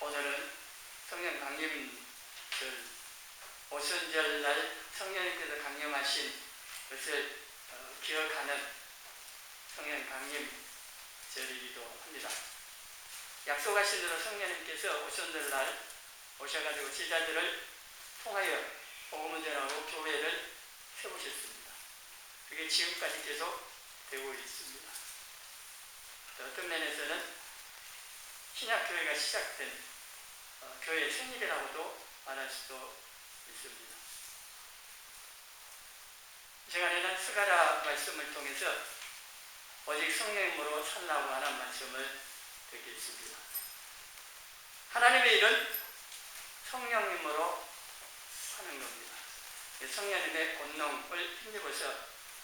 오늘은 성령 강림절 오순절날 성령님께서 강림하신 것을 기억하는 성령 강림절이기도 합니다. 약속하신 대로 성령님께서 오순절날 오셔가지고 제자들을 통하여 복음을 전하고 교회를 세우셨습니다. 그게 지금까지 계속 되고 있습니다. 어떤 면에서는 신약교회가 시작된 교회의 생일이라고도 말할 수도 있습니다. 이 시간에는 스가랴 말씀을 통해서 오직 성령님으로 살라고 하는 말씀을 듣겠습니다. 하나님의 일은 성령님으로 하는 겁니다. 성령님의 권능을 힘입어서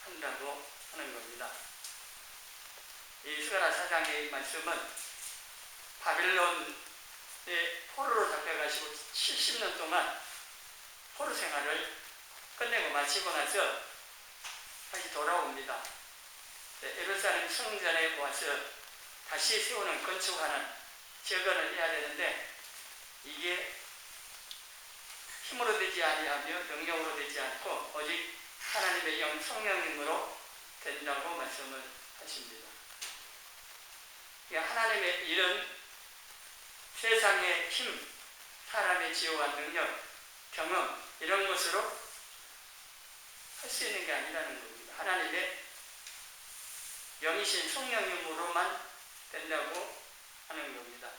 한다고 하는 겁니다. 이 스가랴 4장의 말씀은 바빌론의 포로로 잡혀가시고 70년 동안 포로 생활을 끝내고 마치고 나서 다시 돌아옵니다. 예루살렘 성전에 와서 다시 세우는 건축하는 재건을 해야 되는데 이게 힘으로 되지 아니하며 능력으로 되지 않고 오직 하나님의 영 성령님으로 된다고 말씀을 하십니다. 하나님의 일은 세상의 힘, 사람의 지혜와 능력, 경험 이런 것으로 할 수 있는 게 아니라는 겁니다. 하나님의 영이신 성령님으로만 된다고 하는 겁니다.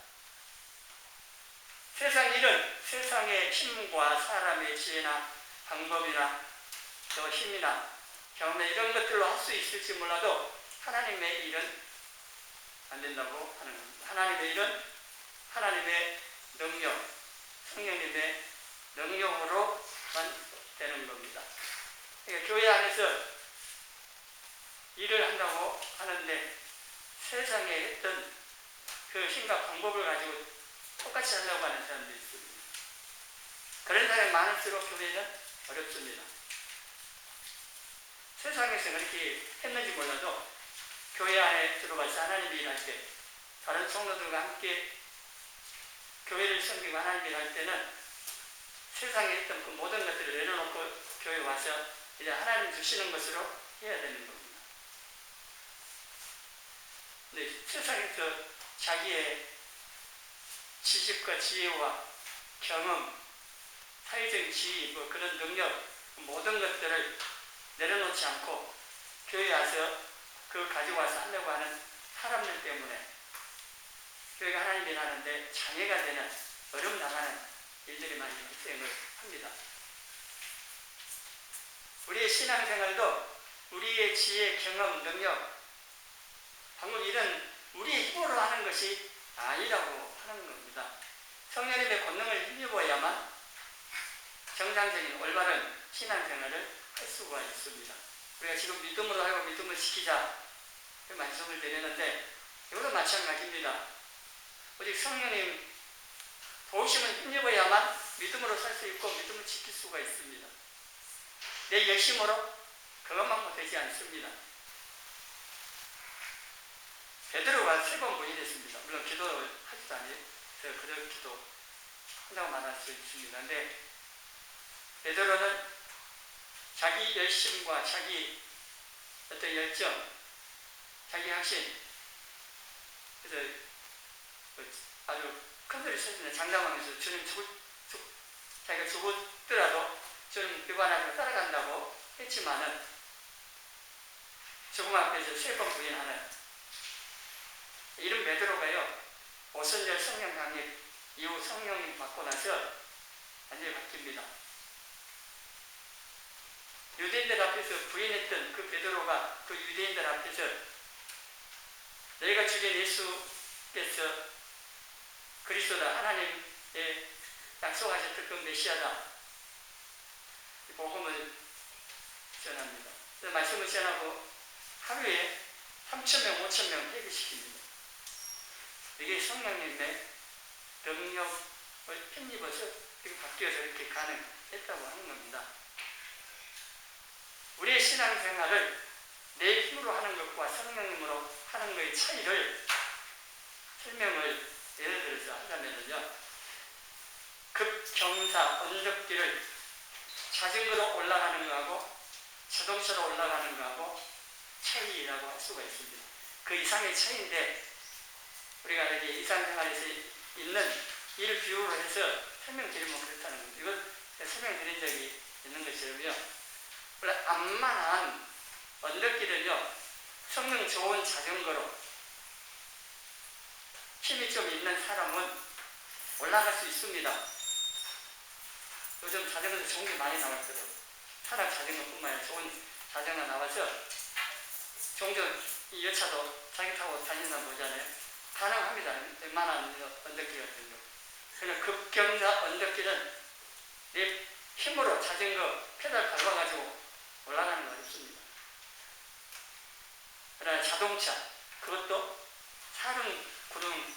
세상 일은 세상의 힘과 사람의 지혜나 방법이나 또 힘이나 경험 이런 것들로 할 수 있을지 몰라도 하나님의 일은 안 된다고 하는 겁니다. 하나님의 일은 하나님의 능력, 성령님의 능력으로만 되는 겁니다. 그러니까 교회 안에서 일을 한다고 하는데 세상에 했던 그 힘과 방법을 가지고 똑같이 하려고 하는 사람들이 있습니다. 그런 사람이 많을수록 교회는 어렵습니다. 세상에서 그렇게 했는지 몰라도 교회 안에 들어가서 하나님이 일할 때 다른 성도들과 함께 교회를 섬기고 하나님 일할 때는 세상에 있던 그 모든 것들을 내려놓고 교회 와서 이제 하나님 주시는 것으로 해야 되는 겁니다. 근데 세상에서 자기의 지식과 지혜와 경험, 사회적인 지위, 그런 능력, 모든 것들을 내려놓지 않고 교회에 와서 그걸 가지고 와서 하려고 하는 사람들 때문에 교회가 하나님 일하는데 장애가 되는 어려움 나가는 일들이 많이 발생을 합니다. 우리의 신앙생활도 우리의 지혜, 경험, 능력, 방금 이런 우리의 힘으로 하는 것이 아니라고 하는 겁니다. 성령님의 권능을 힘입어야만 정상적인 올바른 신앙생활을 할 수가 있습니다. 우리가 지금 믿음으로 하고 믿음을 지키자 그 말씀을 드리는데 이것도 마찬가지입니다. 오직 성령님 도우심을 힘입어야만 믿음으로 살 수 있고 믿음을 지킬 수가 있습니다. 내 열심으로 그것만 되지 않습니다. 베드로가 3번 부인했습니다. 물론 기도를 하지도 않아요. 그래서 그저 기도 한다고 말할 수 있습니다. 근데 베드로는 자기 열심과 자기 어떤 열정, 자기 확신, 그래서 아주 큰 소리 치면서 장담하면서 주님 자기가 죽었더라도 주님 비관하고 따라간다고 했지만은 죽음 앞에서 3번 부인하는 이런 베드로가요, 오순절 성령 강림 이후 성령님 받고 나서 완전히 바뀝니다. 유대인들 앞에서 부인했던 그 베드로가 그 유대인들 앞에서 너희가 죽인 예수께서 그리스도다, 하나님의 약속하셨던 그 메시아다, 이 복음을 전합니다. 그래서 말씀을 전하고 하루에 3,000명, 5,000명 회개시킵니다. 이게 성령님의 능력을 힘입어서 바뀌어서 이렇게 가능했다고 하는 겁니다. 우리의 신앙생활을 내 힘으로 하는 것과 성령님으로 하는 것의 차이를 설명을 예를 들어서 하자면요, 급경사 언덕길을 자전거로 올라가는 거하고 자동차로 올라가는 거하고 차이라고 할 수가 있습니다. 그 이상의 차이인데 우리가 이렇게 일상생활에서 있는 일 비유로 해서 설명드리면 그렇다는 겁니다. 이건 설명드린 적이 있는 것이고요. 원래 암만한 언덕길은요, 성능 좋은 자전거로 힘이 좀 있는 사람은 올라갈 수 있습니다. 요즘 자전거도 좋은 게 많이 나왔거든요. 산악 자전거뿐만 아니라 좋은 자전거 나와서 종종 이 여차도 자기 타고 다니는 날 보잖아요. 가능합니다. 웬만한 언덕길 같은 거. 그냥 급경사 언덕길은 내 힘으로 자전거 페달 밟아가지고 올라가는 거 어렵습니다. 그러나 자동차, 그것도 사륜 구동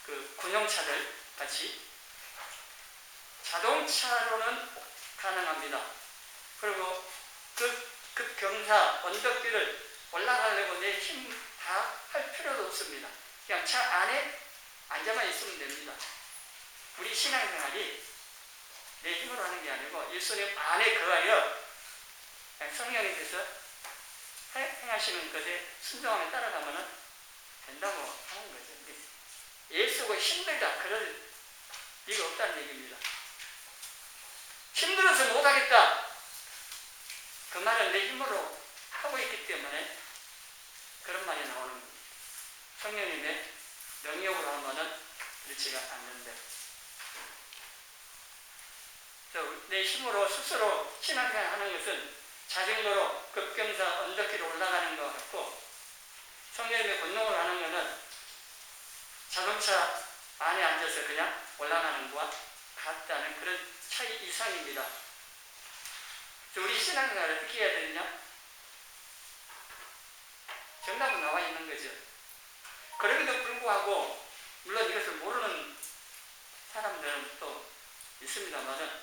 그 군용차들 같이 자동차로는 가능합니다. 그리고 급경사 언덕길을 올라가려고 내 힘 다 할 필요도 없습니다. 그냥 차 안에 앉아만 있으면 됩니다. 우리 신앙생활이 내 힘으로 하는 게 아니고 예수님 안에 거하여 성령님께서 행하시는 것에 순종하며 따라가면 된다고 하는 거죠. 예수가 힘들다 그럴 리가 없다는 얘기입니다. 힘들어서 못하겠다 그 말은 내 힘으로 하고 있기 때문에 그런 말이 나오는 겁니다. 성령님의 능력으로 하면은 그렇지가 않는데 내 힘으로 스스로 신앙생활 하는 것은 자전거로 급경사 언덕길을 올라가는 것 같고 성령님의 권능으로 하는 것은 자동차 안에 앉아서 그냥 올라가는 것과 같다는 그런 차이 이상입니다. 우리 신앙생활을 어떻게 해야 되느냐? 정답은 나와 있는 거죠. 그럼에도 불구하고 물론 이것을 모르는 사람들은 또 있습니다만은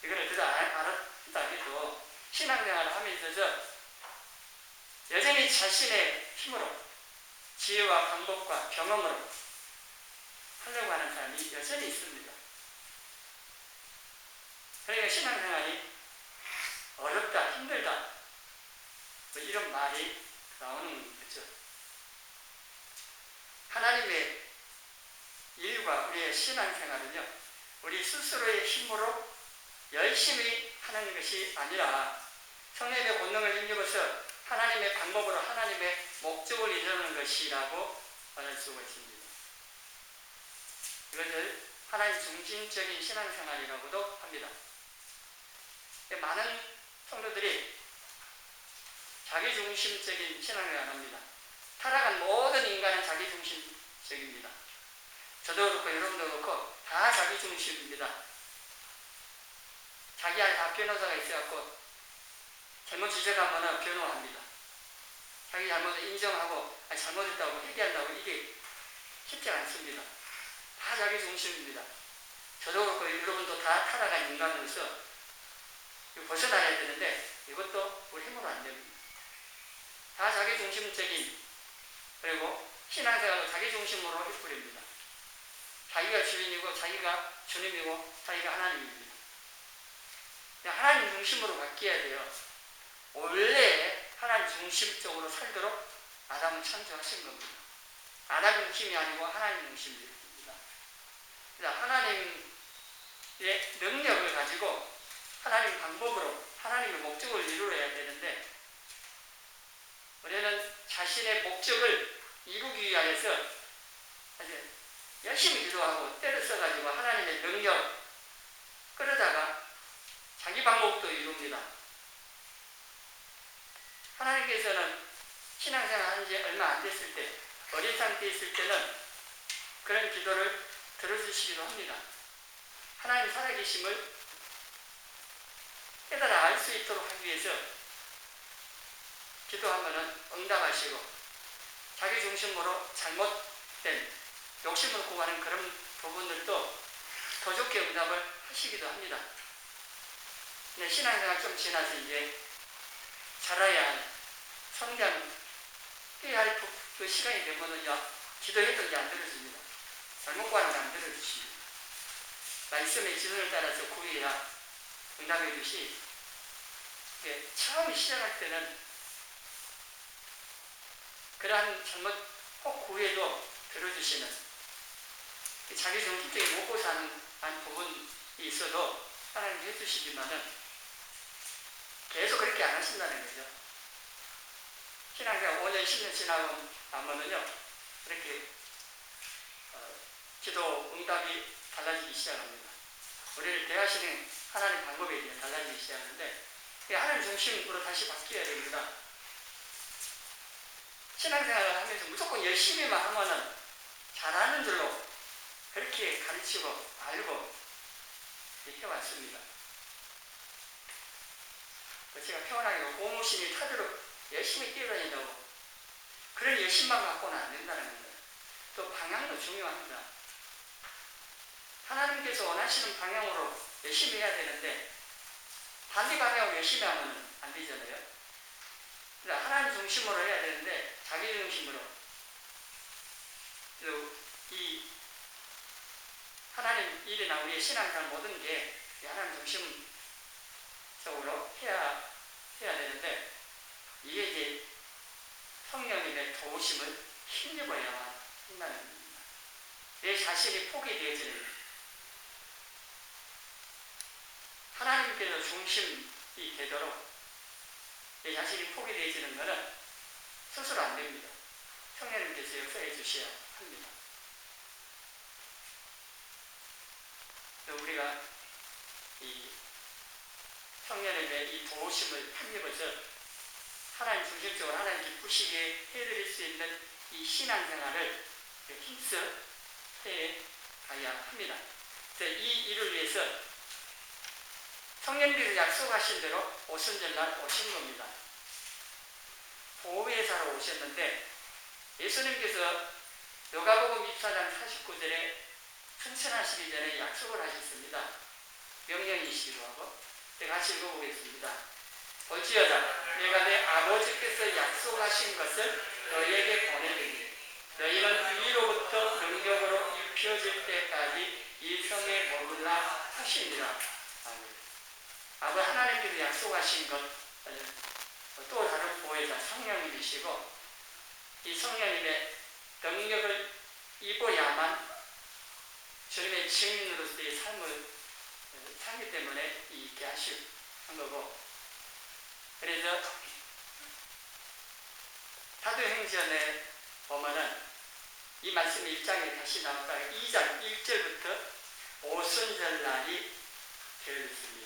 이거를 그저 알았다 해도 신앙생활을 함에 있어서 여전히 자신의 힘으로 지혜와 방법과 경험으로 하려고 하는 사람이 여전히 있습니다. 그러니까 신앙생활이 어렵다, 힘들다 뭐 이런 말이 나오는 거죠. 하나님의 일과 우리의 신앙생활은요, 우리 스스로의 힘으로 열심히 하는 것이 아니라 성령의 권능을 힘입어서 하나님의 방법으로 하나님의 목적을 이루는 것이라고 말할 수가 있습니다. 이것을 하나님 중심적인 신앙생활이라고도 합니다. 많은 성도들이 자기중심적인 신앙생활을 합니다. 타락한 모든 인간은 자기중심적입니다. 저도 그렇고 여러분도 그렇고 다 자기중심입니다. 자기 안에 다 변호사가 있어갖고 잘못 지적하면 변호합니다. 자기 잘못을 인정하고 잘못했다고 회개한다고 이게 쉽지 않습니다. 다 자기중심입니다. 저도 그렇고 여러분도 다 타락한 인간으로서 벗어나야 되는데 이것도 우리 힘으로 안 됩니다. 다 자기중심적인 그리고 신앙생활도 자기중심으로 해버립니다. 자기가 주인이고 자기가 주님이고 자기가 하나님입니다. 하나님 중심으로 바뀌어야 돼요. 원래 하나님 중심적으로 살도록 아담은 창조하신 겁니다. 아담 중심이 아니고 하나님 중심입니다. 하나님의 능력을 가지고 하나님 방법으로 하나님의 목적을 이루어야 되는데 우리는 자신의 목적을 이루기 위하여서 열심히 기도하고 때를 써가지고 하나님의 능력 끌어다가 자기 방법도 이룹니다. 하나님께서는 신앙생활 한 지 얼마 안 됐을 때 어린 상태에 있을 때는 그런 기도를 들어주시기도 합니다. 하나님 살아계심을 깨달아 알 수 있도록 하기 위해서 기도하면 응답하시고 자기 중심으로 잘못된 욕심을 구하는 그런 부분들도 더 좋게 응답을 하시기도 합니다. 근데 신앙생활 좀 지나서 이제 자라야 할 성장해야 할 그 시간이 되면은요, 기도했던 게 안 들어집니다. 잘못 구하는 게 안 들어주십니다. 말씀의 지성을 따라서 구해야 응답해 주시. 처음 시작할 때는 그러한 잘못 혹 구해도 들어주시는, 자기 정신적인 먹고 사는 부분이 있어도 하나님 해주시지만은 계속 그렇게 안 하신다는 거죠. 신앙생활 5년, 10년 지나면은요, 이렇게 기도 응답이 달라지기 시작합니다. 우리를 대하시는 하나님 방법에 달라지기 시작하는데, 하나님 중심으로 다시 바뀌어야 됩니다. 신앙생활을 하면서 무조건 열심히만 하면은 잘하는 줄로 그렇게 가르치고 알고 이렇게 왔습니다. 제가 평온하게 고무신이 타도록 열심히 뛰어다닌다고 그런 열심만 갖고는 안 된다는 겁니다. 또 방향도 중요합니다. 하나님께서 원하시는 방향으로 열심히 해야 되는데 반대 방향으로 열심히 하면 안 되잖아요. 그러니까 하나님 중심으로 해야 되는데 자기 중심으로, 이 하나님 일이나 우리의 신앙생활 모든 게 하나님 중심적으로 해야 되는데, 이게 이제 성령님의 도우심을 힘입어야만 한다는 겁니다. 내 자신이 포기되어지는, 하나님께서 중심이 되도록 내 자신이 포기되어지는 것은 스스로 안 됩니다. 성령님께서 역사해 주셔야 합니다. 우리가 이 성령님의 이 도우심을 힘입어서 하나님 중심적으로 하나님 기쁘시게 해드릴 수 있는 이 신앙생활을 힘써 해가야 합니다. 이 일을 위해서 성령님께서 약속하신 대로 오순절날 오신 겁니다. 보혜사로 오셨는데, 예수님께서 요가복음 24장 49절에 승천하시기 전에 약속을 하셨습니다. 명령이시기도 하고. 제가 같이 읽어보겠습니다. 어찌하자 내가 내 아버지께서 약속하신 것을 너희에게 보내리니 너희는 위로부터 능력으로 입혀질 때까지 이 성에 머물라 하시니라. 아버지 하나님께서 약속하신 것, 또 다른 보혜자 성령님이시고, 이 성령님의 능력을 입어야만 주님의 증인으로서의 삶을 살기 때문에 있게 하신 거고, 그래서 사도행전에 보면은 이 말씀이 1장에 다시 나왔다가 2장 1절부터 오순절날이 되어있습니다.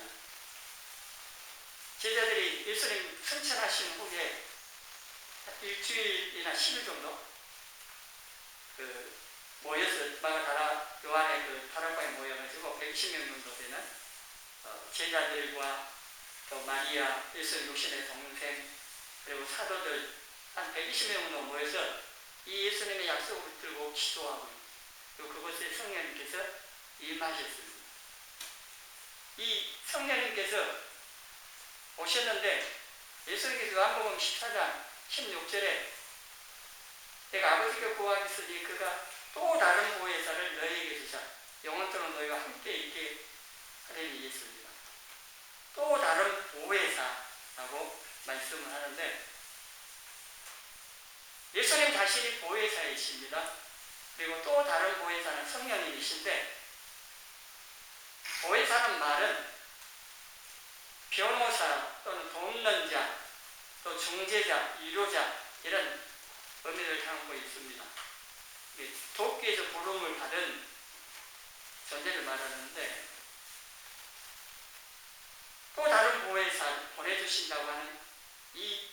제자들이 예수님 승천하신 후에 일주일이나 10일 정도 모여서 마가다라 요한의 다락방에 모여가지고 120명 정도 되는 제자들과 또 마리아 예수님 육신의 동생 그리고 사도들 한 120명 정도 모여서 이 예수님의 약속을 붙들고 기도하고, 또 그곳에 성령님께서 임하셨습니다. 이 성령님께서 오셨는데, 예수님께서 요한복음 14장 16절에 내가 아버지께 구하겠으니 그가 또 다른 보혜사를 너희에게 주사 영원토록 너희와 함께 있게 하리니 있습니다. 또 다른 보혜사라고 말씀을 하는데, 예수님 자신이 보혜사이십니다. 그리고 또 다른 보혜사는 성령님이신데, 보혜사는 말은 변호사 또는 돕는 자, 또 중재자, 위로자 이런 의미를 담고 있습니다. 돕기에서 부름을 받은 존재를 말하는데, 또 다른 보혜사 보내주신다고 하는 이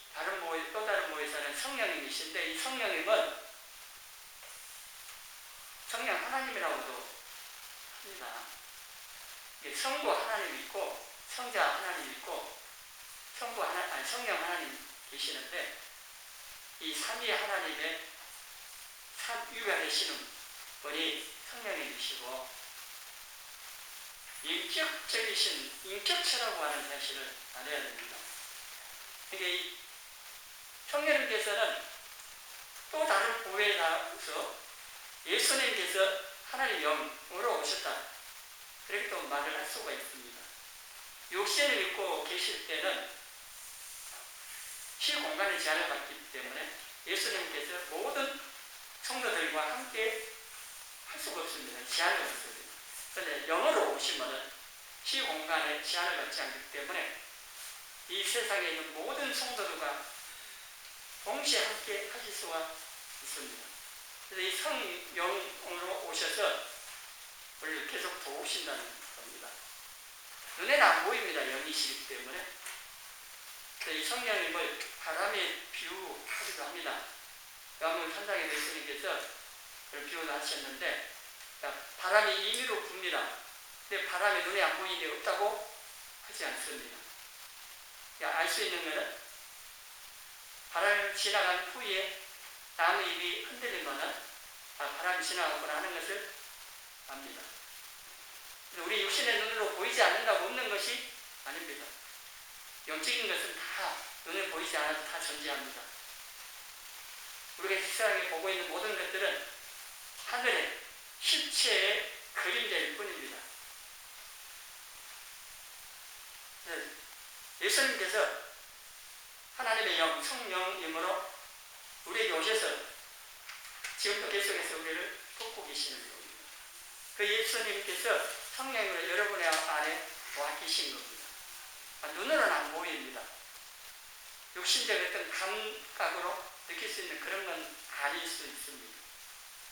또 다른 보혜사는 성령님이신데, 이 성령님은 성령 하나님이라고도 합니다. 성부 하나님 있고 성자 하나님 있고 성령 하나님 계시는데, 이 삼위 하나님의 삼위하시는 분이 성령님이시고, 인격적이신 인격체라고 하는 사실을 알아야 됩니다. 그러니까 이 성령님께서는 또 다른 보혜사로서 예수님께서 하나님의 영으로 오셨다. 그렇게 또 말을 할 수가 있습니다. 육신을 입고 계실 때는 시공간의 제한을 받기 때문에 예수님께서 모든 성도들과 함께 할 수가 없습니다. 제한을 받습니다. 그런데 영으로 오시면은 시공간에 제한을 받지 않기 때문에 이 세상에 있는 모든 성도들과 동시에 함께 하실 수가 있습니다. 그래서 이 성령으로 오셔서 우리를 계속 도우신다는 겁니다. 눈에는 안 보입니다. 영이시기 때문에. 이 성령님을 바람에 비유하기도 합니다. 요한복음 3장에 예수님께서 비유도 하셨는데 바람이 임의로 붑니다. 근데 바람이 눈에 안 보이는 게 없다고 하지 않습니다. 알 수 있는 것은 바람이 지나간 후에 나무 잎이 흔들리면 바람이 지나갔구나 하는 것을 압니다. 우리 육신의 눈으로 보이지 않는다고 없는 것이 아닙니다. 영적인 것은 다 눈에 보이지 않아도 다 존재합니다. 우리가 세상에 보고 있는 모든 것들은 하늘의 실체의 그림자일 뿐입니다. 예수님께서 하나님의 영, 성령님으로 우리에게 오셔서 지금도 계속해서 우리를 돕고 계시는 겁니다. 그 예수님께서 성령으로 여러분의 안에 와 계신 겁니다. 눈으로는 안 보입니다. 육신적 어떤 감각으로 느낄 수 있는 그런 건 아닐 수 있습니다.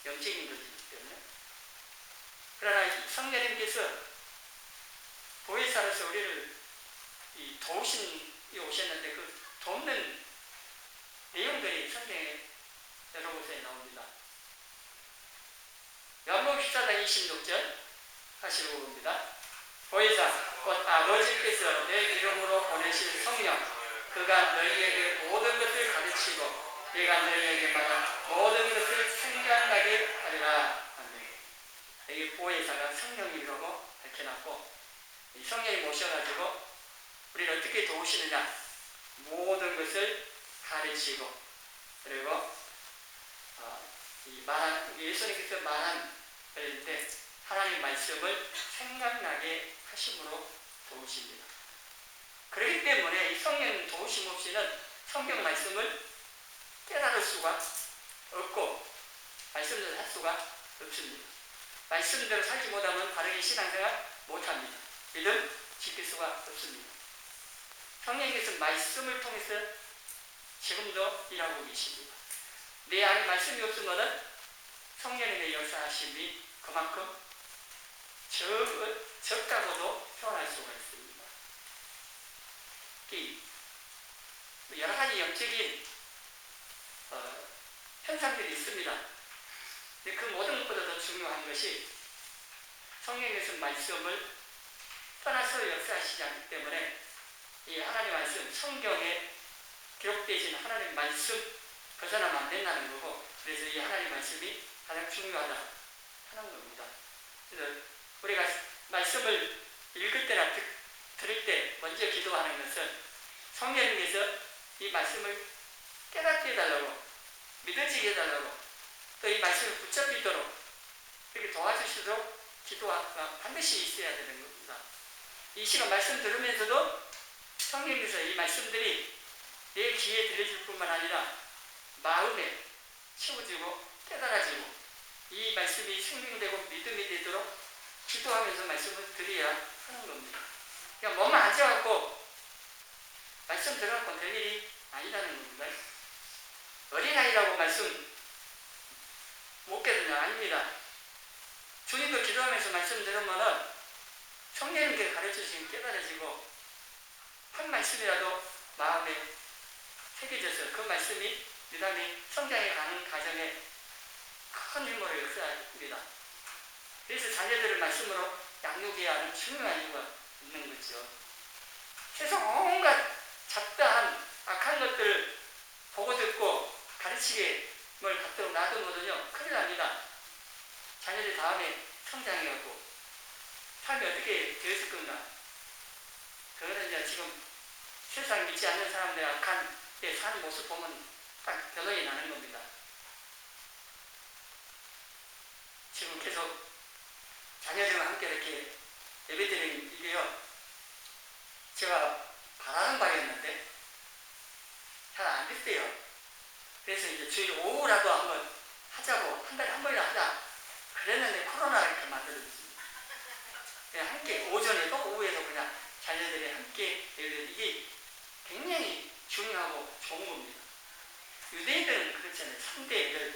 영적인 것이기 때문에. 그러나 성령님께서 보혜사로서 우리를 도우신이 오셨는데 그 돕는 내용들이 성경에 여러 곳에 나옵니다. 요한복음 14장 26절 다시 읽어봅니다. 보혜사 곧 아버지께서 내 이름으로 보내실 성령 그가 너희에게 모든 것을 가르치고 내가 너희에게 말한 모든 것을 생각나게 하리라. 여기 보혜사가 성령이라고 밝혀놨고 이 성령이 오셔가지고 우리를 어떻게 도우시느냐 모든 것을 가르치고 그리고 예수님께서 말한 그런데 하나님 말씀을 생각나게 하심으로 도우십니다. 그렇기 때문에 이 성령 도우심 없이는 성경 말씀을 깨달을 수가 없고 말씀대로 할 수가 없습니다. 말씀대로 살지 못하면 바르게 신앙생활 못합니다. 믿음 지킬 수가 없습니다. 성령께서 말씀을 통해서 지금도 일하고 계십니다. 내 안에 말씀이 없으면 성령님의 역사하심이 그만큼 적다고도 표현할 수가 있습니다. 여러 가지 영적인 현상들이 있습니다. 근데 그 모든 것보다도 중요한 것이 성령께서 말씀을 떠나서 역사하시지 않기 때문에 이 하나님 말씀, 성경에 기록되어진 하나님 말씀 벗어나면 안 된다는 거고 그래서 이 하나님 말씀이 가장 중요하다 하는 겁니다. 그래서 우리가 말씀을 읽을 때나 들을 때 먼저 기도하는 것은 성령님께서 이 말씀을 깨닫게 해달라고 믿어지게 해달라고 또 이 말씀을 붙잡히도록 이렇게 도와주시도록 기도가 반드시 있어야 되는 겁니다. 이 시간 말씀 들으면서도 성령께서 이 말씀들이 내 귀에 들려질 뿐만 아니라 마음에 채워지고 깨달아지고 이 말씀이 생명되고 믿음이 되도록 기도하면서 말씀을 드려야 하는 겁니다. 그냥 몸만 앉아갖고 말씀 들어갖고 될 일이 아니라는 겁니다. 어린아이라고 말씀 못 깨닫냐? 아닙니다. 주님도 기도하면서 말씀 들으면은 성령님께 가르쳐주시면 깨달아지고 한 말씀이라도 마음에 새겨져서 그 말씀이 유담이 성장해 가는 과정에 큰 힘으로 역사합니다. 그래서 자녀들을 말씀으로 양육해야 하는 중요한 이유가 있는 거죠. 세상 온갖 잡다한 악한 것들을 보고 듣고 가르치게 뭘 갖도록 놔두면요 큰일 납니다. 자녀들 다음에 성장해갖고 삶이 어떻게 되었을 건가. 그거는 이제 지금 세상 믿지 않는 사람들 악한 데 사는 모습 보면 딱 변호이 나는 겁니다. 지금 계속 자녀들과 함께 이렇게 예배드리는 이게요, 제가 바라는 바였는데 잘 안 됐대요. 그래서 이제 주일 오후라도 한번 하자고, 한 달에 한 번이라도 하자 그랬는데 코로나가 이렇게 만들어졌습니다. 그냥 함께 오전에도 오후에도 그냥 자녀들이 함께 예배드리는 이게 굉장히 중요하고 좋은 겁니다. 유대인들은 그렇잖아요. 3대를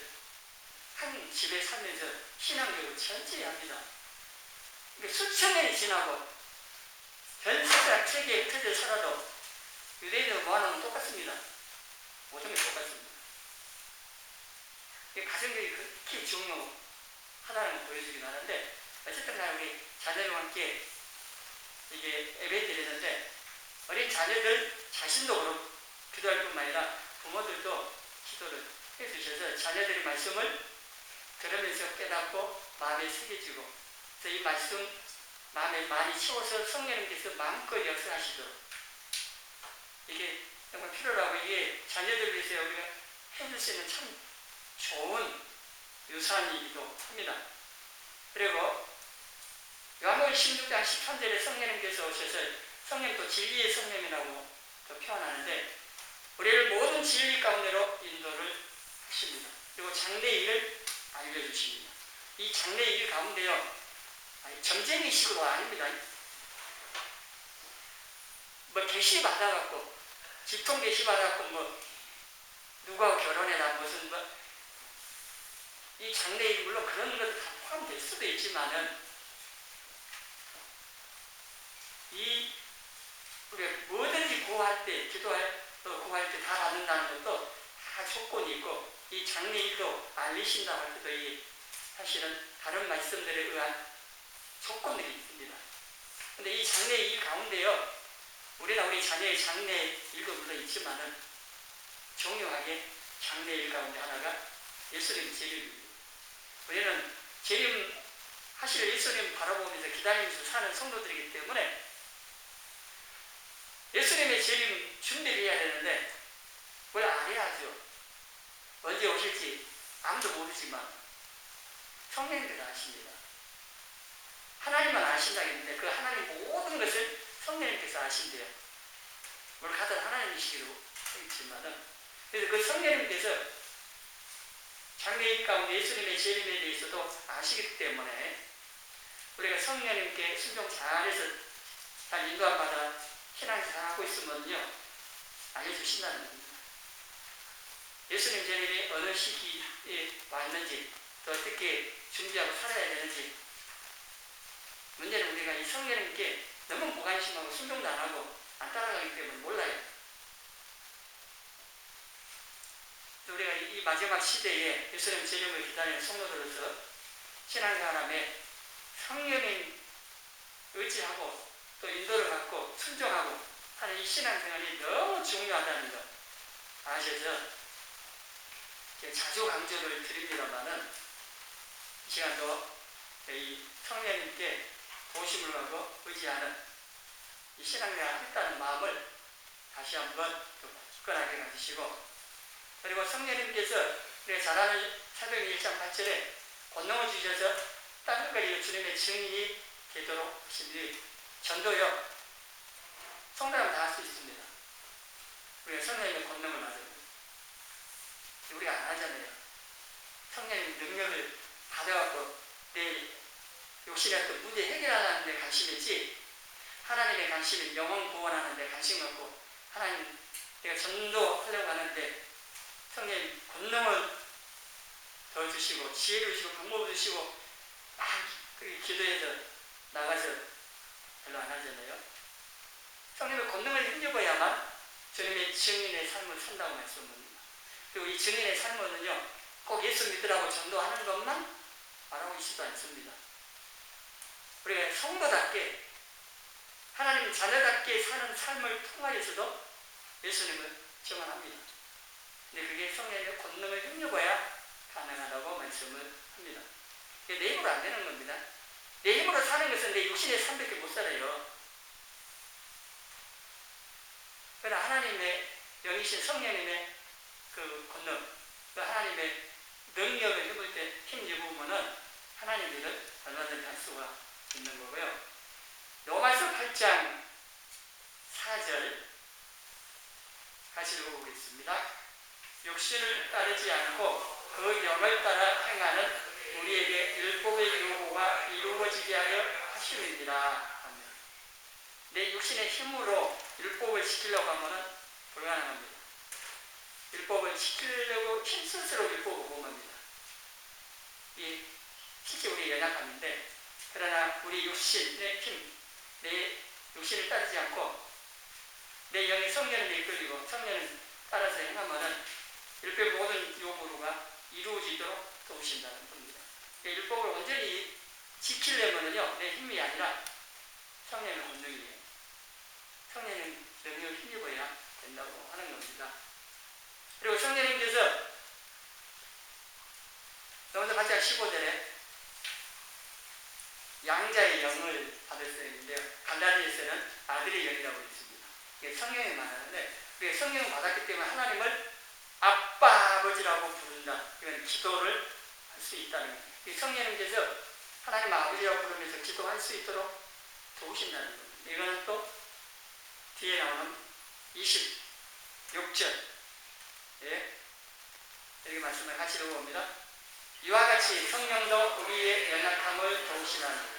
한 집에 살면서 신앙적으로 철저히 합니다. 그러니까 수천 년이 지나고 전 세계에 흩어져 살아도 유대인들 모아놓으면 똑같습니다. 모든 게 똑같습니다. 가정들이 그렇게 중요하다는 보여주긴 하는데, 어쨌든 간에 우리 자녀들과 함께 이게 예배 드리는데, 어린 자녀들 자신도 그렇고 기도할 뿐만 아니라 부모들도 기도를 해주셔서 자녀들의 말씀을 들으면서 깨닫고 마음에 새겨지고, 그래서 이 말씀 마음에 많이 채워서 성령님께서 마음껏 역사하시도록 이게 정말 필요하고, 이게 자녀들 위해서 우리가 해줄 수 있는 참 좋은 유산이기도 합니다. 그리고 요한복음 16장 13절에 성령님께서 오셔서, 성령도 진리의 성령이라고 또 표현하는데, 우리를 모든 진리 가운데로 인도를 하십니다. 그리고 장래일을 알려주십니다. 이 장래일 가운데요, 점쟁이식으로 아닙니다. 뭐 계시 받아갖고, 직통 계시 받아갖고 뭐 누구하고 결혼해라 무슨 뭐, 이 장래일 물론 그런 것도 다 포함될 수도 있지만은, 이 우리가 뭐든지 구할 때, 구할 때 다 받는다는 것도 다 조건이 있고, 이 장래일도 알리신다고 할 때도 이 사실은 다른 말씀들에 의한 조건들이 있습니다. 근데 이 장래일 가운데요, 우리나 우리 자녀의 장래일도 물론 있지만은 중요하게 장래일 가운데 하나가 예수님 재림입니다. 우리는 재림하실 예수님 바라보면서 기다리면서 사는 성도들이기 때문에 예수님의 재림 준비를 해야 되는데, 뭘 알아야죠. 언제 오실지 아무도 모르지만 성령님께서 아십니다. 하나님만 아신다겠는데 그 하나님 모든 것을 성령님께서 아신대요. 물론 같은 하나님이시기도 있지만은, 그래서 그 성령님께서 장래일 가운데 예수님의 재림에 대해서도 아시기 때문에 우리가 성령님께 순종 잘해서 잘 인도함 받아 신앙생활 하고 있으면요, 알려주신다는 겁니다. 예수님 재림이 어느 시기에 왔는지, 또 어떻게 준비하고 살아야 되는지, 문제는 우리가 이 성령님께 너무 무관심하고 순종도 안 하고 안 따라가기 때문에 몰라요. 우리가 이 마지막 시대에 예수님 재림을 기다리는 성도들로서 신앙생활함에 성령님 의지하고 또 인도를 받고 순종하고 하는 이 신앙생활이 너무 중요하다는 것 아셔서 자주 강조를 드립니다만은, 이 시간도 이 성령님께 도심을 하고 의지하는 이 신앙생활을 하겠다는 마음을 다시 한번 굳건하게 가지시고, 그리고 성령님께서 우리가 잘 아는 사도행전 1장 8절에 권능을 주셔서 땅끝까지 주님의 증인이 되도록 하시니, 전도요 성당을 다 할 수 있습니다. 우리가 성령님의 권능을 받아요. 우리가 안 하잖아요. 성령님 능력을 받아갖고 내 욕심이었던 문제 해결하는 데 관심이지, 하나님의 관심이 영혼 구원하는 데 관심 갖고 하나님 내가 전도하려고 하는데 성령님 권능을 더 주시고 지혜를 주시고 방법을 주시고 막 기도해서 나가서 별로 안 하잖아요. 성령의 권능을 힘입어야만 주님의 증인의 삶을 산다고 말씀합니다. 그리고 이 증인의 삶은요, 꼭 예수 믿으라고 전도하는 것만 말하고 있지도 않습니다. 우리가 성도답게 하나님 자녀답게 사는 삶을 통하여서도 예수님을 증언합니다. 근데 그게 성령의 권능을 힘입어야 가능하다고 말씀을 합니다. 이게 내 힘으로 안 되는 겁니다. 내 힘으로 사는 것은 내 육신의 삶밖에 못 살아요. 그러나 하나님의 영이신 성령님의 그 권능, 그 하나님의 능력을 해볼 때 힘입으면은 하나님 일을 얼마든지 할 수가 있는 거고요. 로마서 8장 4절 같이 읽어보겠습니다. 육신을 따르지 않고 그 영을 따라 행하는 우리에게 율법의 요구가 이루어지게 하려 하심이니라. 내 육신의 힘으로 율법을 지키려고 하면 불가능합니다. 율법을 지키려고 힘 스스로 율법을 범합니다. 이 실제 우리 연약함인데, 그러나 우리 육신의 힘, 내 육신을 따르지 않고 내 영이 성령을 이끌리고 성령을 따라서 행하면 율법의 모든 요구가 이루어지도록 도우신다는 겁니다. 율법을 온전히 지키려면요, 내 힘이 아니라 성령의 권능이에요. 성령의 능력을 힘입어야 된다고 하는 겁니다. 그리고 성령님께서 로마서 8장 15절에 양자의 영을 받으셨는데요, 갈라디아서는 아들의 영이라고 있습니다. 이게 성령이 말하는데, 우리가 성령을 받았기 때문에 하나님을 아빠, 아버지라고 부른다. 이건 기도를 할 수 있다는 거예요. 이 성령님께서 하나님 아버지라고 부르면서 기도할 수 있도록 도우신다는 겁니다. 이거는 또 뒤에 나오는 26절, 예, 이렇게 말씀을 같이 읽어봅니다. 이와 같이 성령도 우리의 연약함을 도우시나니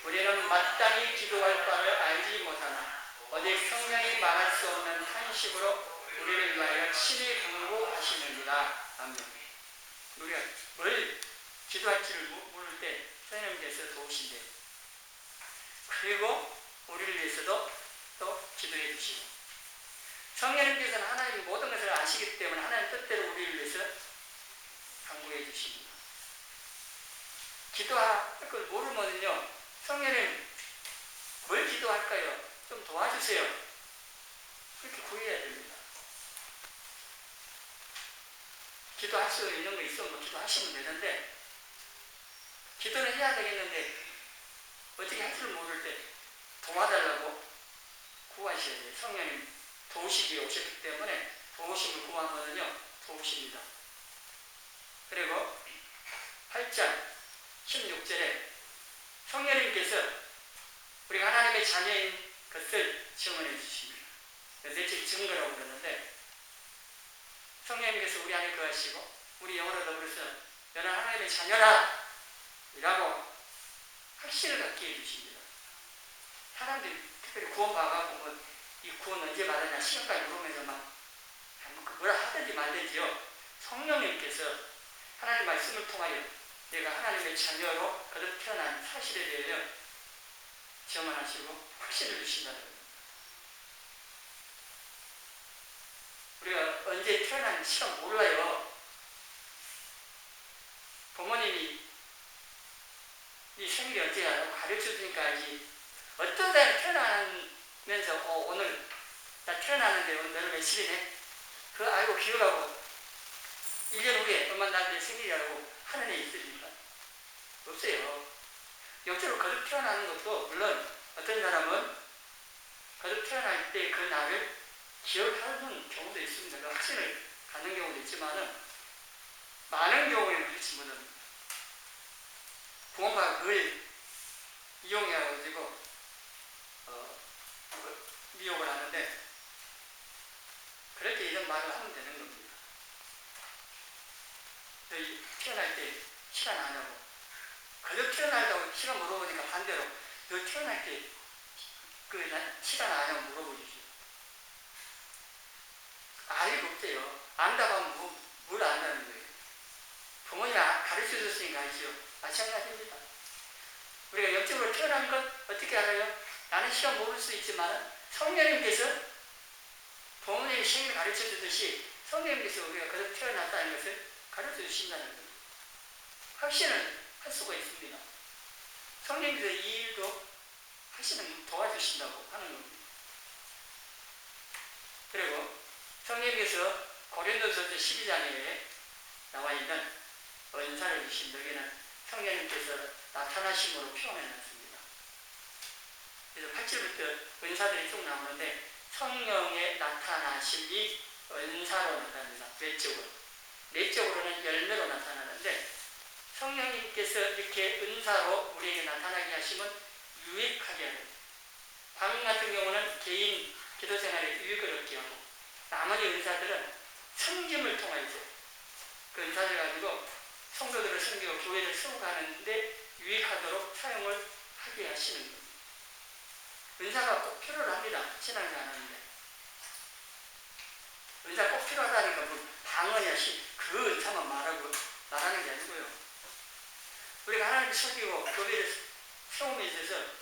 우리는 마땅히 기도할 바를 알지 못하나 오직 성령이 말할 수 없는 탄식으로 우리를 위하여 친히 간구하시느니라. 아멘. 우리가 뭘 기도할지를 모를 때 성령님께서 도우신대요. 그리고 우리를 위해서도 또 기도해 주시고, 성령님께서는 하나님의 모든 것을 아시기 때문에 하나님 뜻대로 우리를 위해서 간구해 주십니다. 기도할 걸 모르면요, 성령님 뭘 기도할까요? 좀 도와주세요. 그렇게 구해야 됩니다. 기도할 수 있는 거 있으면 기도하시면 되는데, 기도는 해야 되겠는데 어떻게 할 줄 모를 때 도와달라고 구하셔야 돼요. 성령님 도우시기에 오셨기 때문에 도우심을 구하면요, 도우십니다. 그리고 8장 16절에 성령님께서 우리가 하나님의 자녀인 것을 증언해 주십니다. 내적 증거라고 그러는데, 성령님께서 우리 안에 거하시고 우리 영으로 더불어서 너는 하나님의 자녀라 이라고 확신을 갖게 해주십니다. 사람들이 특별히 구원 받아보면 이 구원 언제 받았냐 시간까지 물으면서 막 뭐라 하든지 말든지요, 성령님께서 하나님의 말씀을 통하여 내가 하나님의 자녀로 거듭 태어난 사실에 대하여 증언하시고 확신을 주신다는 겁니다. 우리가 언제 태어난 시간 몰라요. 부모님이 네 생일이 언제야? 가르쳐 주니까 알지. 어떤 날 태어나면서 오늘 나 태어나는데 오늘 너는 며칠이네? 그거 알고 기억하고 1년 후에 엄마 나 내 생일이라고 하는 애 있습니까? 없어요. 영적으로 거듭 태어나는 것도 물론 어떤 사람은 거듭 태어날 때 그 날을 기억하는 경우도 있습니다. 그 확신을 갖는 경우도 있지만은 많은 경우에는 그렇지 못합니다. 부모가 그걸 이용해가지고 미혹을 하는데, 그렇게 이런 말을 하면 되는 겁니다. 너희 태어날 때 시간 아냐고. 거듭 태어날다고 시간 물어보니까 반대로 너 태어날 때 그 시간 아냐고 물어보십시오. 알 리가 없대요. 안다고 하면 뭘 안다는 거예요. 부모님이 가르쳐 줬으니까 알지요. 마찬가지입니다. 우리가 영적으로 태어난 것 어떻게 알아요? 나는 시간 모를 수 있지만 성령님께서 부모님이 생일을 가르쳐 주듯이 성령님께서 우리가 거듭 태어났다는 것을 가르쳐 주신다는 겁니다. 확신을 할 수가 있습니다. 성령님께서 이 일도 하시는 도와주신다고 하는 겁니다. 그리고 성령님께서 고린도전서 12장에 나와 있는 은사를 주신 여기는 성령님께서 나타나심으로 표현해놨습니다. 그래서 8절부터 은사들이 쭉 나오는데 성령의 나타나심이 은사로 나타납니다. 외적으로. 내적으로는 열매로 나타나는데, 성령님께서 이렇게 은사로 우리에게 나타나게 하시면 유익하게 하는, 방 같은 경우는 개인 기도 생활에 유익을 얻게 하고, 나머지 은사들은 섬김을 통해서 그 은사를 가지고 성도들을 섬기고 교회를 세워가는데 유익하도록 사용을 하게 하시는 겁니다. 은사가 꼭 필요합니다. 신앙생활 하는데. 은사 꼭 필요하다니까 뭐 방언이야 그 은사만 말하는 게 아니고요. 우리가 하나님 섬기고 교회를 세움에 있어서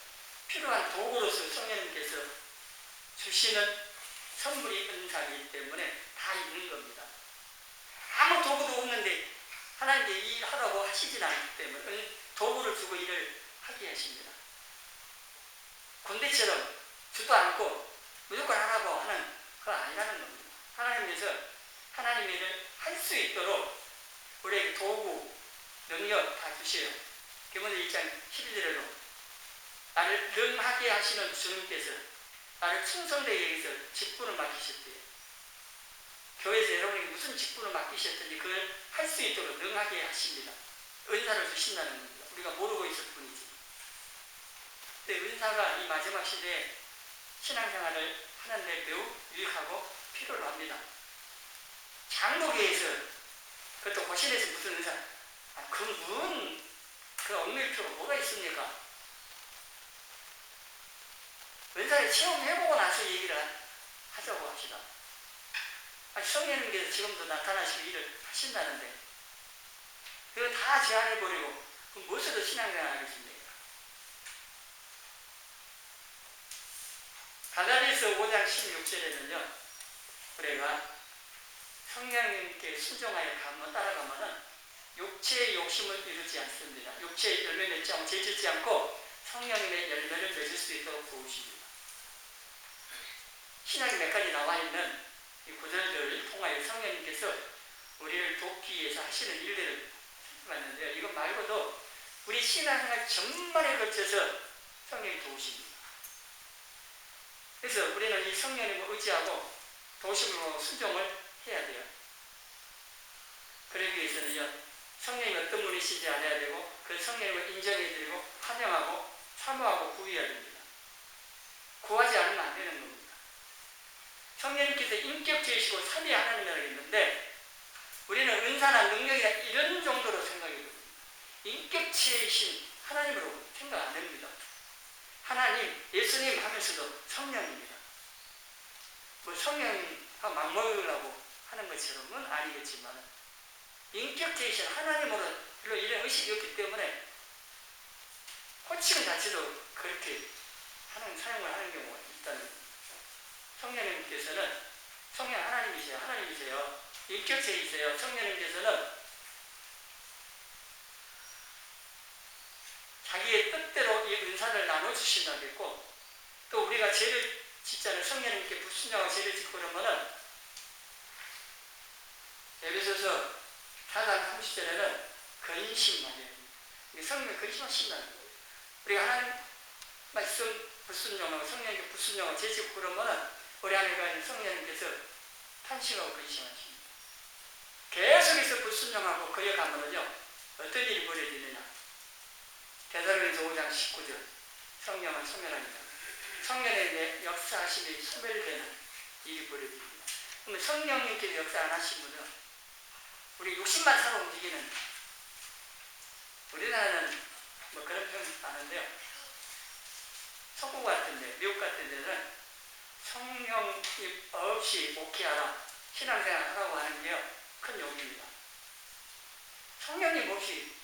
필요한 도구로서 성령님께서 주시는 선물이 은사이기 때문에 다 있는 겁니다. 아무 도구도 없는데 하나님께 일하라고 하시진 않기 때문에 도구를 주고 일을 하게 하십니다. 군대처럼 주도 않고 무조건 하라고 하는 그거 아니라는 겁니다. 하나님께서 하나님의 일을 할 수 있도록 우리에게 도구, 능력 다 주셔요. 계문서 1장 11절에도 나를 능하게 하시는 주님께서 나를 충성되게 해서 직분을 맡기셨대요. 교회에서 여러분에게 무슨 직분을 맡기셨든지 그걸 할 수 있도록 능하게 하십니다. 은사를 주신다는 겁니다. 우리가 모르고 있을 뿐이지. 근데 은사가 이 마지막 시대에 신앙생활을 하는데 매우 유익하고 필요로 합니다. 장로교에서 그것도 고신에서 무슨 은사 그 얽매일 필요가 뭐가 있습니까? 은사를 체험해보고 나서 얘기를 하자고 합시다. 성령님께서 지금도 나타나시고 일을 하신다는데 그거 다 제한해버리고 그럼 무엇으로 신앙생활 하겠습니까? 갈라디아서 5장 16절에는요 우리가 성령님께 순종하여 따라가면은 육체의 욕심을 이루지 않습니다. 육체의 열매 맺지 않고 죄짓지 않고 성령님의 열매를 맺을 수 있도록 도우십니다. 신약에 몇 가지 나와 있는 이 구절들을 통하여 성령님께서 우리를 돕기 위해서 하시는 일들을 살펴봤는데요. 이것 말고도 우리 신앙생활 전반에 걸쳐서 성령이 도우십니다. 그래서 우리는 이 성령님을 의지하고 도우심으로 순종을 해야 돼요. 그러기 위해서는요, 성령이 어떤 분이시지 않아야 되고, 그 성령님을 인정해드리고, 환영하고, 사모하고 구해야 됩니다. 구하지 않으면 안 되는 겁니다. 성령님께서 인격체이시고 삼위 하나님이라고 했는데, 우리는 은사나 능력이나 이런 정도로 생각해 봅니다. 인격체이신 하나님으로 생각 안 합니다. 하나님, 예수님 하면서도 성령입니다. 뭐 성령과 맞먹으려고 하는 것처럼은 아니겠지만 인격체이신 하나님으로 별로 이런 의식이 없기 때문에 호칭 자체도 그렇게 사용을 하는 경우가 있다는 겁니다. 성령님께서는 성령 하나님이세요. 인격체이세요. 성령님께서는 자기의 뜻대로 이 은사를 나눠주신다고 했고, 또 우리가 죄를 짓잖아요. 성령님께 불순종하고 죄를 짓고 그러면은 에베소서 4장 30절에는 근심하게 성령이 근심하신다는 거예요. 우리가 하나님 말씀 불순종하고 성령님께 불순종하고 죄 짓고 그러면은 우리 안에 있는 성령님께서 탄식하고 근심하십니다. 계속해서 불순종하고 거역하면은요 어떤 일이 벌어지느냐. 데살로니가서 5장 19절 성령은 소멸합니다. 성령의 역사하심이 소멸되는 일이 벌어집니다. 그러면 성령님께서 역사 안 하시면은 우리 육신만 살아 움직이는, 우리나라는 뭐 그런 표현 많은데요. 서구 같은데, 미국 같은 데는 성령이 없이 목회하라, 신앙생활 하라고 하는 게요, 큰 욕입니다. 성령님 없이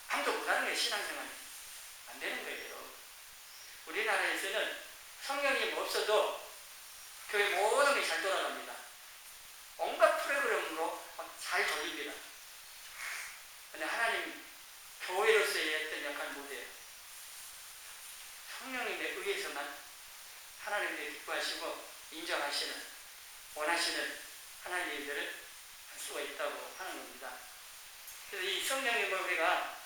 아무도 못하는 게 신앙생활이 안 되는 거예요. 우리나라에서는 성령님 없어도 교회 모든 게 잘 돌아갑니다. 온갖 프로그램으로 잘 돌립니다. 근데 하나님 교회로서의 어떤 역할을 못해요. 성령님에 의해서만 하나님께 기뻐하시고 인정하시는, 원하시는 하나님의 일들을 할 수가 있다고 하는 겁니다. 그래서 이 성령님을 우리가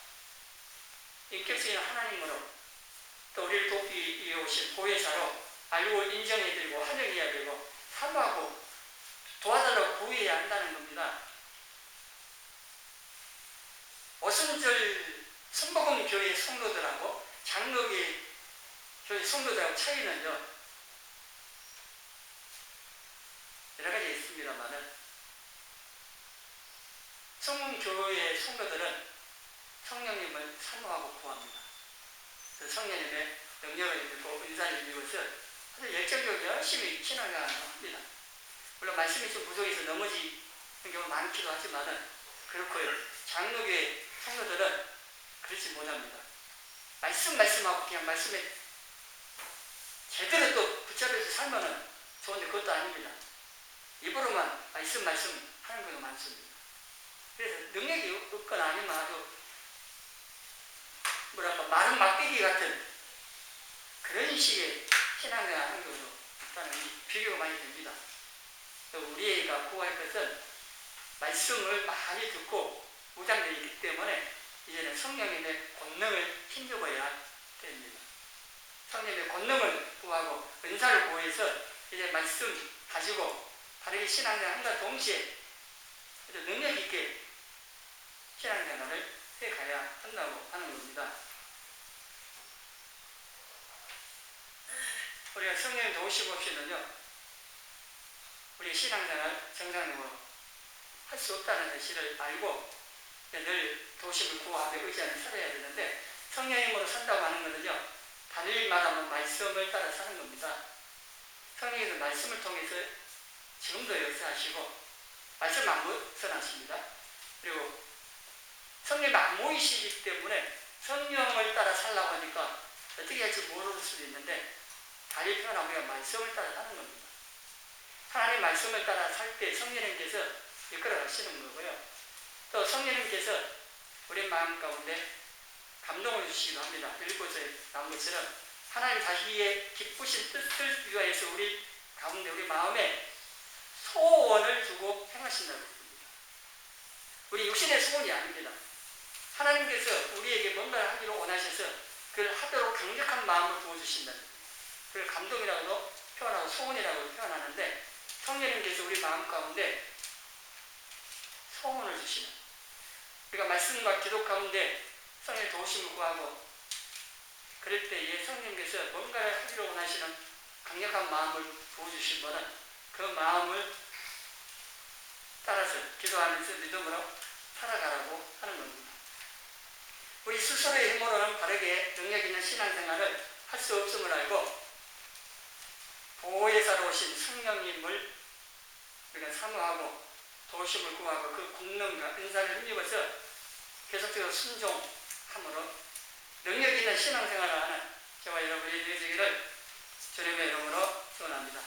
인격적인 하나님으로, 또 우리를 돕기 위해 오신 보혜사로 알고 인정해드리고 환영해야 되고 사모하고 도와달라고 구해야 한다는 겁니다. 오순절 선복음 교회 성도들하고 장로교회 교회 성도들하고 차이는요, 여러 가지 있습니다만은, 성문교회의 성도들은 성령님을 사모하고 구합니다. 그 성령님의 능력을 믿고 은사를 믿어서 아주 열정적으로 열심히 신앙생활을 합니다. 물론 말씀이 좀 부족해서 넘어지는 경우가 많기도 하지만은 그렇고요. 장로교회 성도들은 그렇지 못합니다. 말씀하고 그냥 말씀에 제대로 또 붙잡혀서 살면은 좋은데 그것도 아닙니다. 입으로만 말씀 하는 경우가 많습니다. 그래서 능력이 없거나 아니면 아주 마른 막대기 같은 그런 식의 신앙생활 하는 경우도 있다는 비교가 많이 됩니다. 또 우리가 구할 것은 말씀을 많이 듣고 무장되어 있기 때문에 이제는 성령님의 권능을 힘줘봐야 됩니다. 성령님의 권능을 구하고 은사를 구해서 이제 말씀 가지고 바르게 신앙생활 한과 동시에 능력 있게 신앙생활을 해가야 한다고 하는 겁니다. 우리가 성령의 도우심 없이는요, 우리 신앙생활 정상적으로 할 수 없다는 사실을 알고 늘 도우심을 구하며 의지하며 살아야 되는데, 성령님으로 산다고 하는 것은요, 단일마다 말씀을 따라 사는 겁니다. 성령께서 말씀을 통해서 지금도 역사하시고 말씀 안 벗어나십니다. 그리고 성령이 안 모이시기 때문에 성령을 따라 살라고 하니까 어떻게 할지 모를 수도 있는데, 다리 표현하면 우리가 말씀을 따라 사는 겁니다. 하나님 말씀을 따라 살 때 성령님께서 이끌어 가시는 거고요. 또 성령님께서 우리 마음 가운데 감동을 주시기도 합니다. 빌립보서에 나온 것처럼 하나님 자기의 기쁘신 뜻을 위하여서 우리 가운데 우리 마음에 소원을 두고 행하신다고 합니다. 우리 육신의 소원이 아닙니다. 하나님께서 우리에게 뭔가를 하기로 원하셔서 그걸 하도록 강력한 마음을 부어주신다는 겁니다. 그걸 감동이라고도 표현하고 소원이라고 표현하는데, 성령님께서 우리 마음 가운데 소원을 주시는, 우리가 말씀과 기도 가운데 성령의 도우심을 구하고 그럴 때에 성령님께서 뭔가를 하기로 원하시는 강력한 마음을 부어주신 분은 그 마음을 따라서 기도하면서 믿음으로 살아가라고 하는 겁니다. 우리 스스로의 힘으로는 바르게 능력 있는 신앙생활을 할 수 없음을 알고 보혜사로 오신 성령님을 우리가 사모하고 도우심을 구하고 그 권능과 은사를 힘입어서 계속적으로 순종함으로 능력 있는 신앙생활을 하는 저와 여러분이 되시기를 주님의 이름으로 소원합니다.